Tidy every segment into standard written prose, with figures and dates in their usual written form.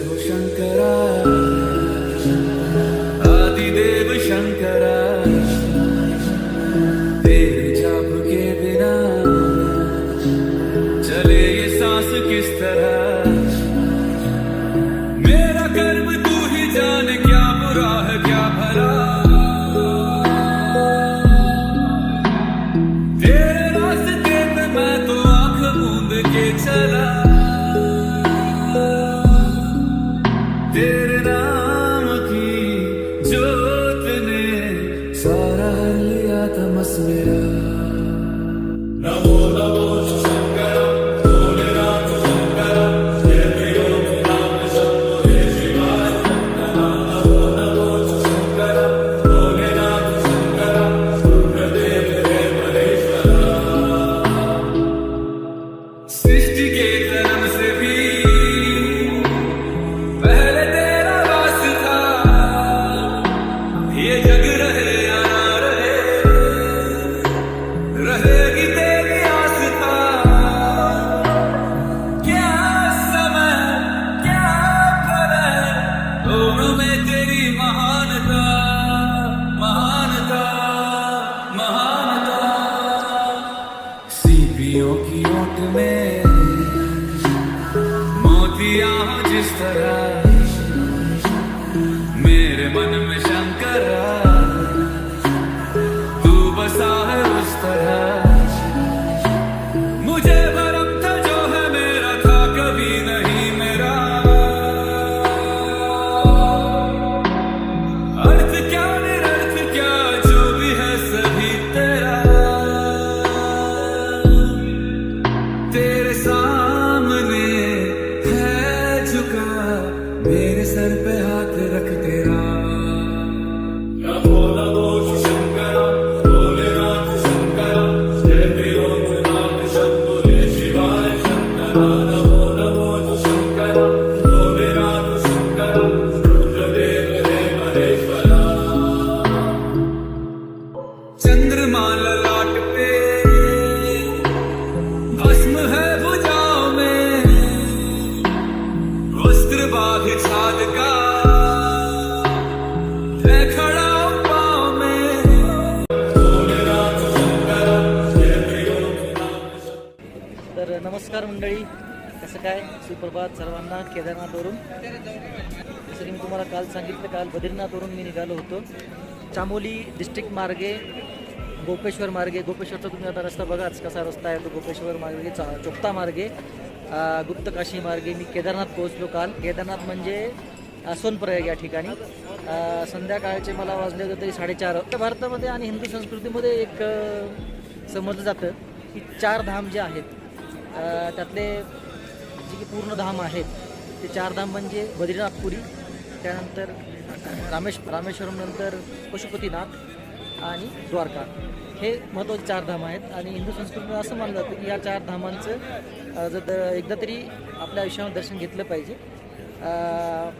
हो शंकरा, आदिदेव शंकरा, तेरे जाप के बिना चले ये सांस किस तरह। मेरा कर्म तू ही जाने, क्या बुरा है क्या भला। तेरे रास्ते पे मैं तो आंख मूंद के चला, तेरे नाम की जोत ने सारा लिया तमस मेरा। नमो नमो शंकर भोलेनाथ शंकर, जय वियोग नाम शंभो हे शिवाय शंकर। नमो नमो शंकर भोलेनाथ शंकर, रुद्रदेव हे महेश्वरा। सृष्टि के जन्म से भी पहले तेरा वास था, ये जग रहे या ना रहे, रहेगी तेरी आस्था। क्या समय क्या करे, दोनों में तेरी महानता, महानता, महानता। सीपियों की ओट में मोतियां हो जिस तरह, मेरे मन में शंकरा तू बसा है उस तरह। मुझे भरम था जो है मेरा, था कभी नहीं मेरा। अर्थ क्या निरर्थ क्या, जो भी है सभी तेरा। तेरे सामने है झुका, मेरे सर पे हाथ रख तेरा। नमो नमो शंकर भोलेनाथ शंकर, जय वियोग नाम शंभो हे शिवाय शंकर। नमो नमो शंकर भोलेनाथ शंकर, रुद्रदेव हे महेश्वरा। चंद्रमा ललाट पे भस्म है भुजाओं में, वस्त्र बाघ छाल का है खड़ा पाँव में। भोलेनाथ शंकर, जय वियोग नाम शंभो। तर नमस्कार मंडळी, कसं काय सुप्रभात सर्वांना केदारनाथवरून। जसं की मी तुम्हाला काल सांगितलं, काल बद्रीनाथवरून मी निघालो होतो। चामोली डिस्ट्रिक्ट मार्गे गोपेश्वर मार्गे, गोपेश्वरचा तुम्ही आता रस्ता बघाच कसा रस्ता आहे तो, गोपेश्वर मार्गे चोपता मार्गे गुप्तकाशी मार्गे मी केदारनाथ पोहोचलो काल। केदारनाथ म्हणजे सोनप्रयाग या ठिकाणी। संध्याकाळचे मला वाजले होते तरी 4:30। भारतामध्ये आणि हिंदू संस्कृतीमध्ये एक समजलं जातं की 4 धाम जे आहेत त्यातले जे की पूर्ण धाम आहेत ते 4 धाम म्हणजे बद्रीनाथपुरी, त्यानंतर रामेश्वरम, नंतर पशुपतीनाथ आणि द्वारका, हे महत्त्वाचे 4 धाम आहेत। आणि हिंदू संस्कृतीमध्ये असं मानलं जातं की या 4 धामांचं जर एकदा तरी आपल्या आयुष्यामध्ये दर्शन घेतलं पाहिजे।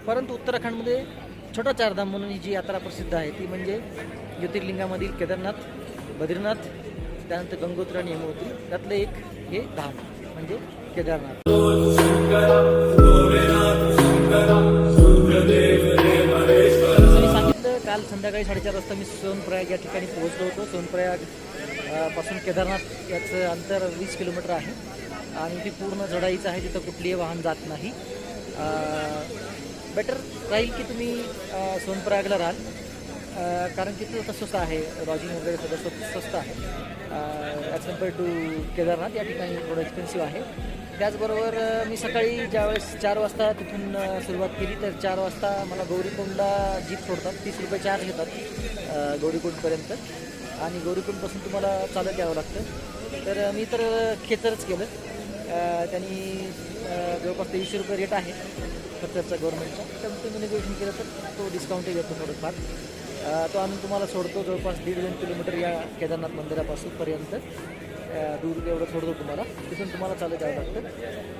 परंतु उत्तराखंडमध्ये छोटा 4 धाम म्हणून ही जी यात्रा प्रसिद्ध आहे ती म्हणजे ज्योतिर्लिंगामधील केदारनाथ, बद्रीनाथ, त्यानंतर गंगोत्री आणि यमुनोत्री, त्यातलं एक हे धाम म्हणजे केदारनाथ। सांगितलं काल संध्याकाळी 4:30 वाजता मी सोनप्रयाग या ठिकाणी पोहोचलो होतो। सोनप्रयाग पासून केदारनाथ याचं अंतर 20 किलोमीटर आहे आणि ती पूर्ण चढाईचं आहे, तिथं कुठलीही वाहन जात नाही। बेटर राहील की तुम्ही सोनप्रयागला राहाल, कारण तिथं स्वस्त आहे, लॉजिंग वगैरे सगळं स्वस्त आहे ॲज कम्पेअर टू केदारनाथ। या ठिकाणी थोडं एक्सपेन्सिव्ह आहे। त्याचबरोबर मी सकाळी ज्यावेळेस 4 वाजता तिथून सुरुवात केली तर 4 वाजता मला गौरीकुंडला जीप सोडतात, 30 रुपये चार्ज घेतात गौरीकुंडपर्यंत, आणि गौरीकुंडपासून तुम्हाला चालत यावं लागतं। तर मी तर खेचरच केलं, त्यांनी जवळपास 2300 रुपये रेट आहे खर्चाचा गव्हर्नमेंटचा, तर तुम्ही निगोशिएशन केलं तर तो डिस्काउंटही घेतो थोडंफार। तो आणून तुम्हाला सोडतो जवळपास 1.5-2 किलोमीटर या केदारनाथ मंदिरापासून पर्यंत। दूर एवढं सोडतो तुम्हाला, तिथून तुम्हाला चालत जावं लागतं.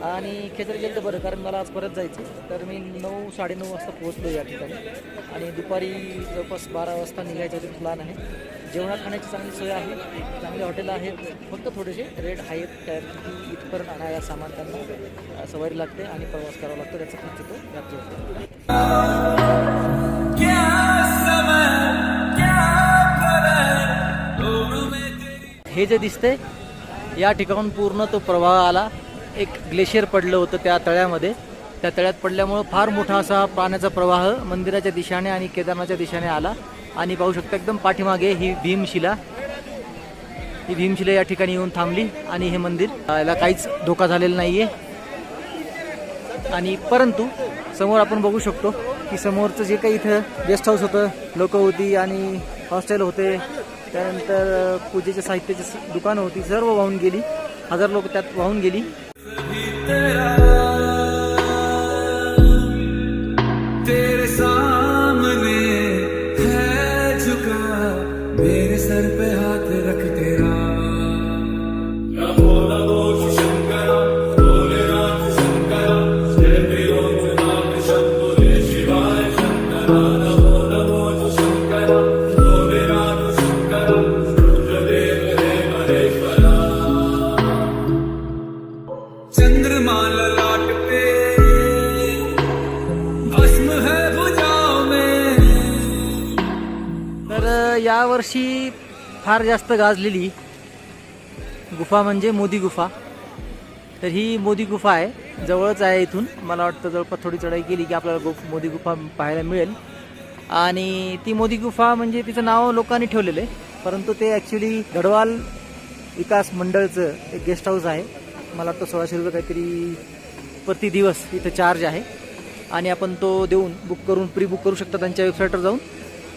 आणि खेचर गेलं तर बरं, कारण मला आज परत जायचं. तर मी 9-9:30 वाजता पोहोचलो या ठिकाणी आणि दुपारी जवळपास 12 वाजता निघायचा तरी प्लॅन आहे. जेवणा खाण्याची चांगली सोय आहे, चांगले हॉटेल आहेत, फक्त थोडेसे रेट आहेत, कारण की इथपर्यंत आणायला सामान त्यांना सवारी लागते आणि प्रवास करावा लागतो, त्याचा खर्च तो जास्त होतो. क्या समय क्या पल है दोनों में तेरी. हे जे दिसतंय या ठिकाणून पूर्ण तो प्रवाह आला. एक ग्लेशियर पडलं होतं त्या तळ्यामध्ये. त्या तळ्यात पडल्यामुळं फार मोठा असा पाण्याचा प्रवाह मंदिराच्या दिशेने आणि केदारनाथच्या दिशेने आला. आणि पाहू शकता एकदम पाठीमागे ही भीमशिला या ठिकाणी येऊन थांबली. आणि हे मंदिर याला काहीच धोका झालेला नाही आहे. आणि परंतु समोर आपण बघू शकतो की समोरचं जे काही इथं गेस्ट हाऊस होतं, लोकं होती आणि हॉस्टेल होते, त्यानंतर पूजेच्या साहित्याची दुकानं होती, सर्व वाहून गेली. 1000 लोक त्यात वाहून गेली. तेरे सामने है झुका मेरे सर पे हाथ रख तेरा. नमो नमो शंकरा भोलेनाथ शंकरा जय भीरोनाथ शंभो जय शिवाय शंकरा. नमो नमो शंकरा भोलेनाथ शंकरा रुद्रदेव हे महेश्वरा. चंद्रमा ललाट पे भस्म है भुजाओं में. तर यावर्षी फार जास्त गाजलेली गुफा म्हणजे मोदी गुफा. तर ही मोदी गुफा आहे, जवळच आहे इथून. मला वाटतं जवळपास थोडी चढाई केली की आपल्याला मोदी गुफा पाहायला मिळेल. आणि ती मोदी गुफा म्हणजे तिचं नाव लोकांनी ठेवलेलं आहे, परंतु ते ॲक्च्युली गढवाल विकास मंडळचं एक गेस्ट हाऊस आहे. मला वाटतं 1600 रुपये काहीतरी प्रति दिवस इथं चार्ज आहे. आणि आपण तो देऊन प्री बुक करू शकता त्यांच्या वेबसाईटवर जाऊन.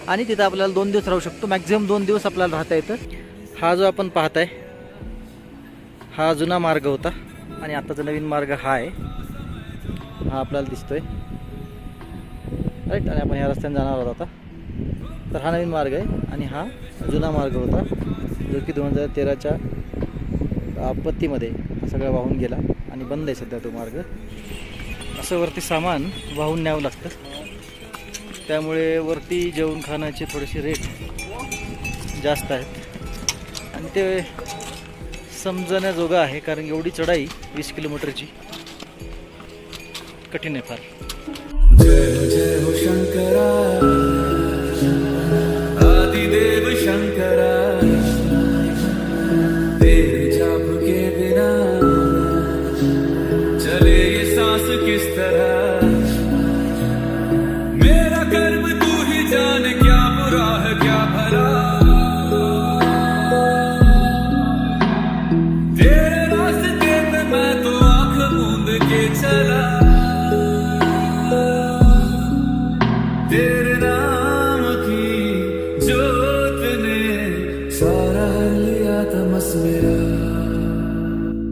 आणि तिथं आपल्याला 2 दिवस राहू शकतो, मॅक्झिमम 2 दिवस आपल्याला राहता येतं. हा जो आपण पाहताय हा जुना मार्ग होता आणि आत्ताचा नवीन मार्ग हा आहे. हा आपल्याला दिसतोय राईट. आणि आपण ह्या रस्त्याने जाणार आहोत आता. तर हा नवीन मार्ग आहे आणि हा जुना मार्ग होता, जो की 2013च्या आपत्तीमध्ये हा सगळा वाहून गेला आणि बंद आहे सध्या तो मार्ग. असं वरती सामान वाहून न्यावं लागतं, त्यामुळे वरती जेवण खाण्याचे थोडेसे रेट जास्त आहेत. आणि ते समजण्याजोगं आहे, कारण एवढी चढाई 20 किलोमीटरची कठीण आहे फार. जय हो शंकरा आदिदेव शंकरा. तेरे जाप के बिना चले ये सांस किस तरह. मेरा कर्म तू ही जाने क्या बुरा है क्या भला. तेरे रास्ते पे मैं तो आंख मूंद के चला. तेरे नाम की जोत ने सारा लिया तमस मेरा.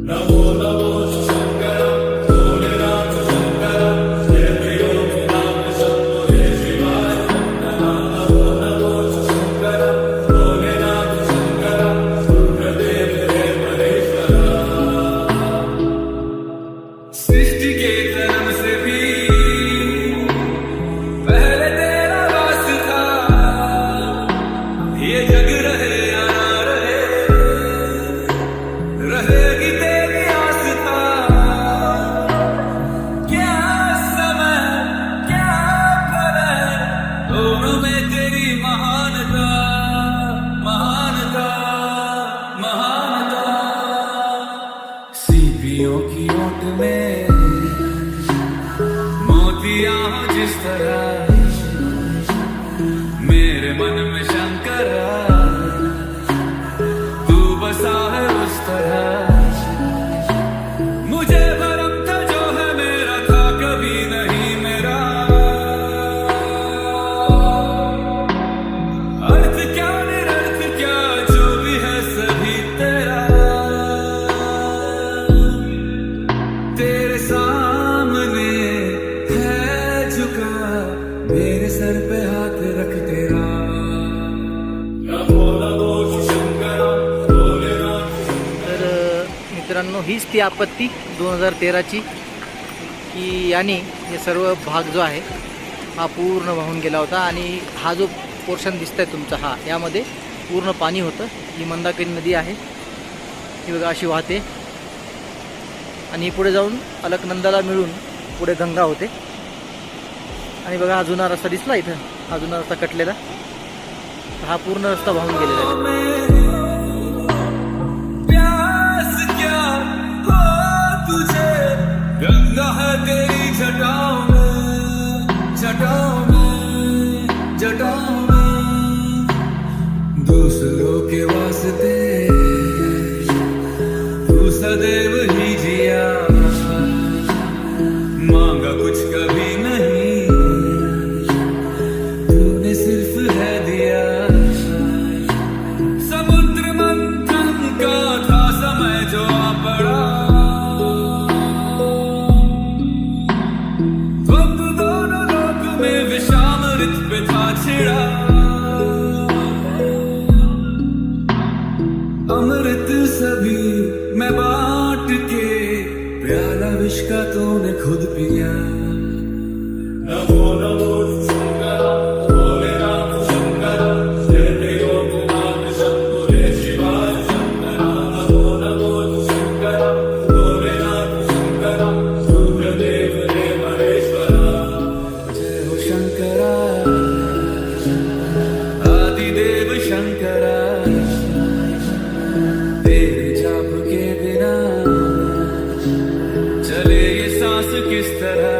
नमो नमो शंकरा भोलेनाथ शंकरा जय भीरोनाथ शंभो जय शिवाय शंकरा. नमो नमो शंकरा भोलेनाथ शंकरा रुद्रदेव हे महेश्वरा. सृष्टि के जन्म से भी पहले तेरा वास था. ये जग रहे या ना रहे, रहेगी तेरी आस्था. क्या समय क्या पल है दोनों में तेरी महानता महानता महानता. सीपियों की ओट में मोतियां हो जिस तरह, मेरे मन में शंकरा तू बसा है उस तरह. मुझे भरम था जो है मेरा था कभी नहीं मेरा. अर्थ क्या निरर्थ क्या जो भी है सभी तेरा. तेरे सामने है झुका मेरे सर पे हाथ रख तेरा. ती आपत्ती 2013ची की याने हे सर्व भाग जो आहे हा पूर्ण वाहून गेला होता आणि हा जो पोर्शन दिसतंय तुमचा हा यामध्ये पूर्ण पाणी होतं. ही मंदाकिनी नदी आहे, ही बघा अशी वाहते आणि पुढे जाऊन अलकनंदाला मिळून पुढे गंगा होते. आणि बघा हा जुना रस्ता दिसला इथं, हा जुना रस्ता कटलेला, हा पूर्ण रस्ता वाहून गेलेला आहे. प्यास क्या हो तुझे, गंगा है तेरी जटाओं में, जटाओं में, जटाओं में. दूसरों के वास्ते तू सदैव ही जिया, मांगा कुछ कभी नहीं, तूने सिर्फ है दिया. समुद्र मंथन का था समय जो आ पड़ा, वक्त दोनों लोक में विषामृत पे था छिड़ा. अमृत सभी मैं बांट के, प्याला विष का तूने खुद पिया. नमो नमो शंकर, भोलेनाथ शंकर, जय त्रिलोकनाथ शंभुरे शिवाय शंकर. नमो नमो शंकर, भोलेनाथ शंकर, रुद्रदेव रे महेश्वरा. जय हो शंकरा, आदिदेव शंकरा. तेरे जाप के बिना चले ये सांस किस तरह.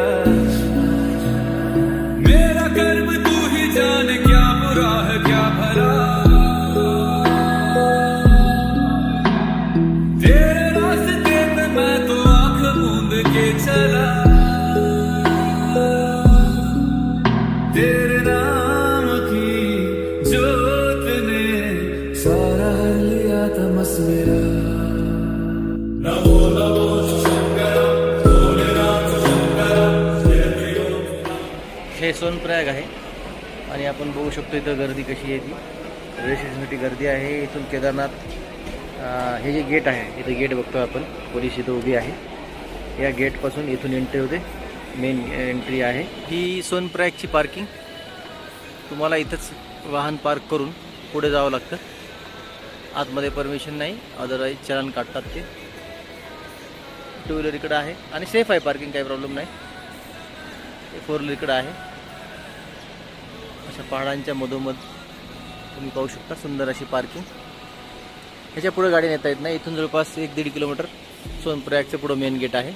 मेरा कर्म तू ही जाने, क्या बुरा है क्या भला. तेरे रास्ते पे मैं तो आंख मूंद के चला. तेरे नाम की जोत ने सारा हर लिया तमस मेरा. नमो नमो शंकर, भोलेनाथ शंकर, जय त्रिलोकनाथ. हे सोनप्रयाग आहे आणि आपण बघू शकतो इथं गर्दी कशी आहे. ती रेल्वे स्टेशनसाठी गर्दी आहे. इथून केदारनाथ हे जे गेट आहे, इथं गेट बघतो आपण, पोलीस इथं उभी आहे. या गेटपासून इथून एंट्री होते, मेन एंट्री आहे. ही सोनप्रयागची पार्किंग. तुम्हाला इथंच वाहन पार्क करून पुढे जावं लागतं. आतमध्ये परमिशन नाही, अदरवाईज चलन काढतात ते. टू व्हीलर इकडं आहे आणि सेफ आहे पार्किंग, काही प्रॉब्लेम नाही. फोर व्हीलर इकडं आहे. अशा पहाडांच्या मधोमध तुम्ही पाहू शकता सुंदर अशी पार्किंग. ह्याच्या पुढे गाडी नेता येत नाही. इथून जवळपास 1-1.5 किलोमीटर सोनप्रयागचं पुढं मेन गेट आहे.